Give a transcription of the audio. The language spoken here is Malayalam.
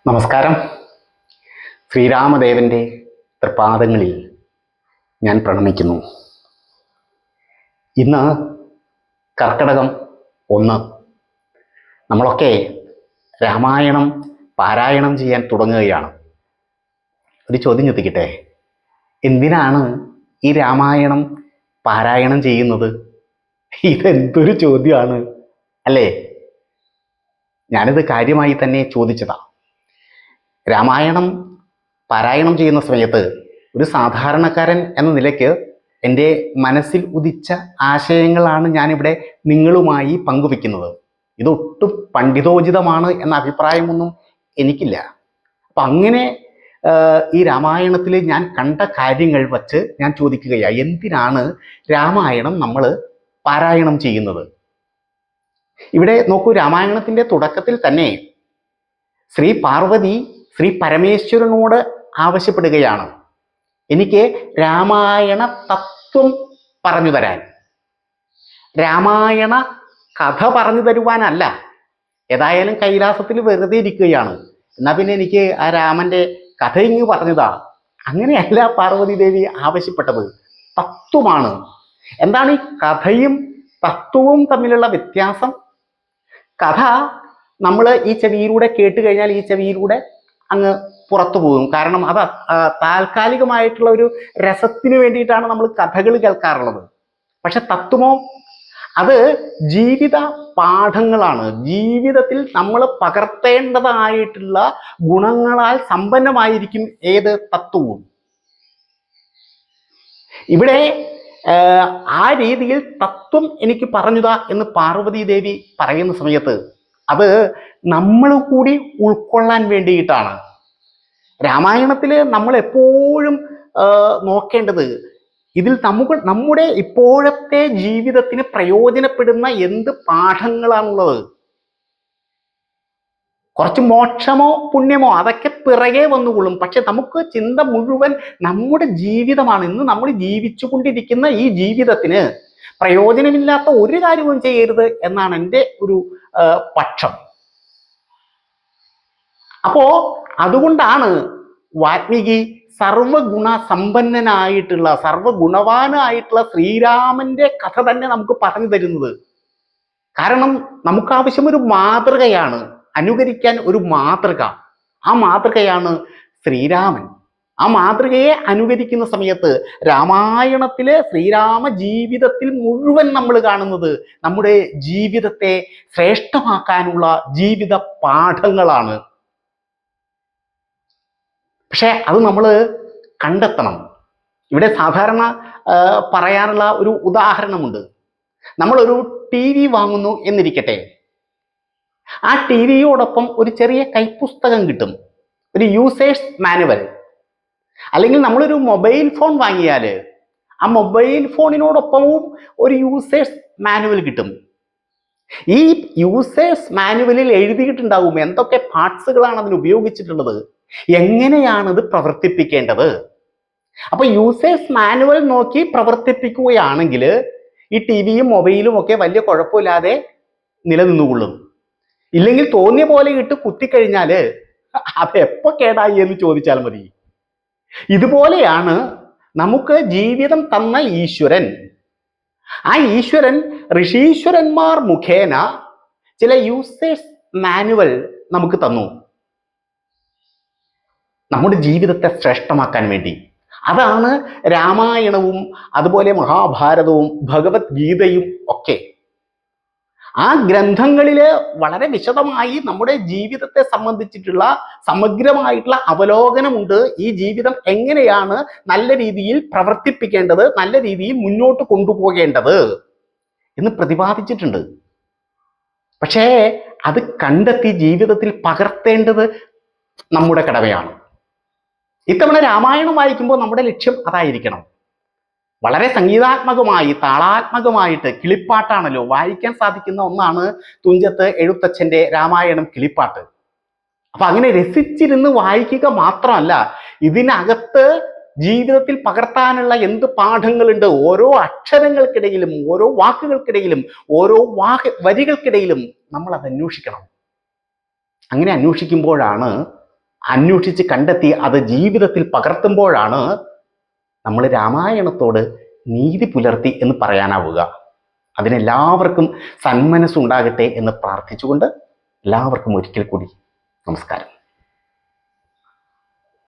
നമസ്കാരം. ശ്രീരാമദേവൻ്റെ തൃപാദങ്ങളിൽ ഞാൻ പ്രണമിക്കുന്നു. ഇന്ന് കർക്കിടകം 1. നമ്മളൊക്കെ രാമായണം പാരായണം ചെയ്യാൻ തുടങ്ങുകയാണ്. ഒരു ചോദ്യം ചോദിക്കട്ടെ, എന്തിനാണ് ഈ രാമായണം പാരായണം ചെയ്യുന്നത്? ഇതെന്തൊരു ചോദ്യമാണ് അല്ലേ? ഞാനിത് കാര്യമായി തന്നെ ചോദിച്ചതാ. രാമായണം പാരായണം ചെയ്യുന്ന സമയത്ത് ഒരു സാധാരണക്കാരൻ എന്ന നിലയ്ക്ക് എൻ്റെ മനസ്സിൽ ഉദിച്ച ആശയങ്ങളാണ് ഞാനിവിടെ നിങ്ങളുമായി പങ്കുവെക്കുന്നത്. ഇതൊട്ടും പണ്ഡിതോചിതമാണ് എന്ന അഭിപ്രായമൊന്നും എനിക്കില്ല. അപ്പം അങ്ങനെ ഈ രാമായണത്തിൽ ഞാൻ കണ്ട കാര്യങ്ങൾ വച്ച് ഞാൻ ചോദിക്കുകയാണ്, എന്തിനാണ് രാമായണം നമ്മൾ പാരായണം ചെയ്യുന്നത്? ഇവിടെ നോക്കൂ, രാമായണത്തിൻ്റെ തുടക്കത്തിൽ തന്നെ ശ്രീ പാർവതി ശ്രീ പരമേശ്വരനോട് ആവശ്യപ്പെടുകയാണ്, എനിക്ക് രാമായണ തത്വം പറഞ്ഞു തരാൻ. രാമായണ കഥ പറഞ്ഞു തരുവാനല്ല. ഏതായാലും കൈലാസത്തിൽ വെറുതെ ഇരിക്കുകയാണ്, എന്നാൽ പിന്നെ എനിക്ക് ആ രാമൻ്റെ കഥ ഇങ്ങ് പറഞ്ഞതാ. അങ്ങനെയല്ല പാർവതി ദേവി ആവശ്യപ്പെട്ടത്, തത്വമാണ്. എന്താണ് ഈ കഥയും തത്വവും തമ്മിലുള്ള വ്യത്യാസം? കഥ നമ്മൾ ഈ ചെവിയിലൂടെ കേട്ട് കഴിഞ്ഞാൽ ഈ ചെവിയിലൂടെ അങ്ങ് പുറത്തു പോകും. കാരണം അത് താൽക്കാലികമായിട്ടുള്ള ഒരു രസത്തിന് വേണ്ടിയിട്ടാണ് നമ്മൾ കഥകൾ കേൾക്കാറുള്ളത്. പക്ഷെ തത്വമോ, അത് ജീവിത പാഠങ്ങളാണ്. ജീവിതത്തിൽ നമ്മൾ പകർത്തേണ്ടതായിട്ടുള്ള ഗുണങ്ങളാൽ സമ്പന്നമായിരിക്കും ഏത് തത്വവും. ഇവിടെ ആ രീതിയിൽ തത്വം എനിക്ക് പറഞ്ഞുതാ എന്ന് പാർവതി ദേവി പറയുന്ന സമയത്ത് അത് നമ്മൾ കൂടി ഉൾക്കൊള്ളാൻ വേണ്ടിയിട്ടാണ്. രാമായണത്തിൽ നമ്മൾ എപ്പോഴും നോക്കേണ്ടത്, ഇതിൽ നമ്മുടെ ഇപ്പോഴത്തെ ജീവിതത്തിന് പ്രയോജനപ്പെടുന്ന എന്ത് പാഠങ്ങളാണുള്ളത്. കുറച്ച് മോക്ഷമോ പുണ്യമോ അതൊക്കെ പിറകെ വന്നുകൊള്ളും. പക്ഷെ നമുക്ക് ചിന്ത മുഴുവൻ നമ്മുടെ ജീവിതമാണ്. ഇന്ന് നമ്മൾ ജീവിച്ചു കൊണ്ടിരിക്കുന്ന ഈ ജീവിതത്തിന് പ്രയോജനമില്ലാത്ത ഒരു കാര്യവും ചെയ്യരുത് എന്നാണ് എൻ്റെ ഒരു പക്ഷം. അപ്പോ അതുകൊണ്ടാണ് വാൽമീകി സർവഗുണ സമ്പന്നനായിട്ടുള്ള സർവഗുണവാനായിട്ടുള്ള ശ്രീരാമന്റെ കഥ തന്നെ നമുക്ക് പറഞ്ഞു തരുന്നത്. കാരണം നമുക്ക് ആവശ്യം ഒരു മാതൃകയാണ്, അനുകരിക്കാൻ ഒരു മാതൃക. ആ മാതൃകയാണ് ശ്രീരാമൻ. ആ മാതൃകയെ അനുകരിക്കുന്ന സമയത്ത് രാമായണത്തിലെ ശ്രീരാമ ജീവിതത്തിൽ മുഴുവൻ നമ്മൾ കാണുന്നത് നമ്മുടെ ജീവിതത്തെ ശ്രേഷ്ഠമാക്കാനുള്ള ജീവിത പാഠങ്ങളാണ്. പക്ഷെ അത് നമ്മൾ കണ്ടെത്തണം. ഇവിടെ സാധാരണ പറയാനുള്ള ഒരു ഉദാഹരണമുണ്ട്. നമ്മളൊരു TV വാങ്ങുന്നു എന്നിരിക്കട്ടെ. ആ TVയോടൊപ്പം ഒരു ചെറിയ കൈപ്പുസ്തകം കിട്ടും, ഒരു യൂസേഴ്സ് മാനുവൽ. അല്ലെങ്കിൽ നമ്മളൊരു മൊബൈൽ ഫോൺ വാങ്ങിയാൽ ആ മൊബൈൽ ഫോണിനോടൊപ്പവും ഒരു യൂസേഴ്സ് മാനുവൽ കിട്ടും. ഈ യൂസേഴ്സ് മാനുവലിൽ എഴുതിയിട്ടുണ്ടാവും എന്തൊക്കെ പാർട്സുകളാണ് അതിൽ ഉപയോഗിച്ചിട്ടുള്ളത്, എങ്ങനെയാണത് പ്രവർത്തിപ്പിക്കേണ്ടത്. അപ്പൊ യൂസേഴ്സ് മാനുവൽ നോക്കി പ്രവർത്തിപ്പിക്കുകയാണെങ്കിൽ ഈ TVയും മൊബൈലും ഒക്കെ വലിയ കുഴപ്പമില്ലാതെ നിലനിന്നുകൊള്ളും. ഇല്ലെങ്കിൽ തോന്നിയ പോലെ ഇട്ട് കുത്തിക്കഴിഞ്ഞാൽ അത് എപ്പോ കേടായി എന്ന് ചോദിച്ചാൽ മതി. ഇതുപോലെയാണ് നമുക്ക് ജീവിതം തന്ന ഈശ്വരൻ. ആ ഈശ്വരൻ ഋഷീശ്വരന്മാർ മുഖേന ചില യൂസേഴ്സ് മാനുവൽ നമുക്ക് തന്നു നമ്മുടെ ജീവിതത്തെ ശ്രേഷ്ഠമാക്കാൻ വേണ്ടി. അതാണ് രാമായണവും അതുപോലെ മഹാഭാരതവും ഭഗവത്ഗീതയും ഒക്കെ. ആ ഗ്രന്ഥങ്ങളിൽ വളരെ വിശദമായി നമ്മുടെ ജീവിതത്തെ സംബന്ധിച്ചിട്ടുള്ള സമഗ്രമായിട്ടുള്ള അവലോകനമുണ്ട്. ഈ ജീവിതം എങ്ങനെയാണ് നല്ല രീതിയിൽ പ്രവർത്തിപ്പിക്കേണ്ടത്, നല്ല രീതിയിൽ മുന്നോട്ട് കൊണ്ടുപോകേണ്ടത് എന്ന് പ്രതിപാദിച്ചിട്ടുണ്ട്. പക്ഷേ അത് കണ്ടെത്തി ജീവിതത്തിൽ പകർത്തേണ്ടത് നമ്മുടെ കടമയാണ്. ഇത്തവണ രാമായണം വായിക്കുമ്പോൾ നമ്മുടെ ലക്ഷ്യം അതായിരിക്കണം. വളരെ സംഗീതാത്മകമായി താളാത്മകമായിട്ട്, കിളിപ്പാട്ടാണല്ലോ, വായിക്കാൻ സാധിക്കുന്ന ഒന്നാണ് തുഞ്ചത്ത് എഴുത്തച്ഛൻ്റെ രാമായണം കിളിപ്പാട്ട്. അപ്പൊ അങ്ങനെ രസിച്ചിരുന്ന് വായിക്കുക മാത്രമല്ല, ഇതിനകത്ത് ജീവിതത്തിൽ പകർത്താനുള്ള എന്ത് പാഠങ്ങളുണ്ട്, ഓരോ അക്ഷരങ്ങൾക്കിടയിലും ഓരോ വാക്കുകൾക്കിടയിലും ഓരോ വരികൾക്കിടയിലും നമ്മൾ അത് അന്വേഷിക്കണം. അങ്ങനെ അന്വേഷിക്കുമ്പോഴാണ് അന്വേഷിച്ച് കണ്ടെത്തി അത് ജീവിതത്തിൽ പകർത്തുമ്പോഴാണ് നമ്മൾ രാമായണത്തോട് നീതി പുലർത്തി എന്ന് പറയാനാവുക. അതിനെല്ലാവർക്കും സന്മനസ്സുണ്ടാകട്ടെ എന്ന് പ്രാർത്ഥിച്ചുകൊണ്ട് എല്ലാവർക്കും ഒരിക്കൽ കൂടി നമസ്കാരം.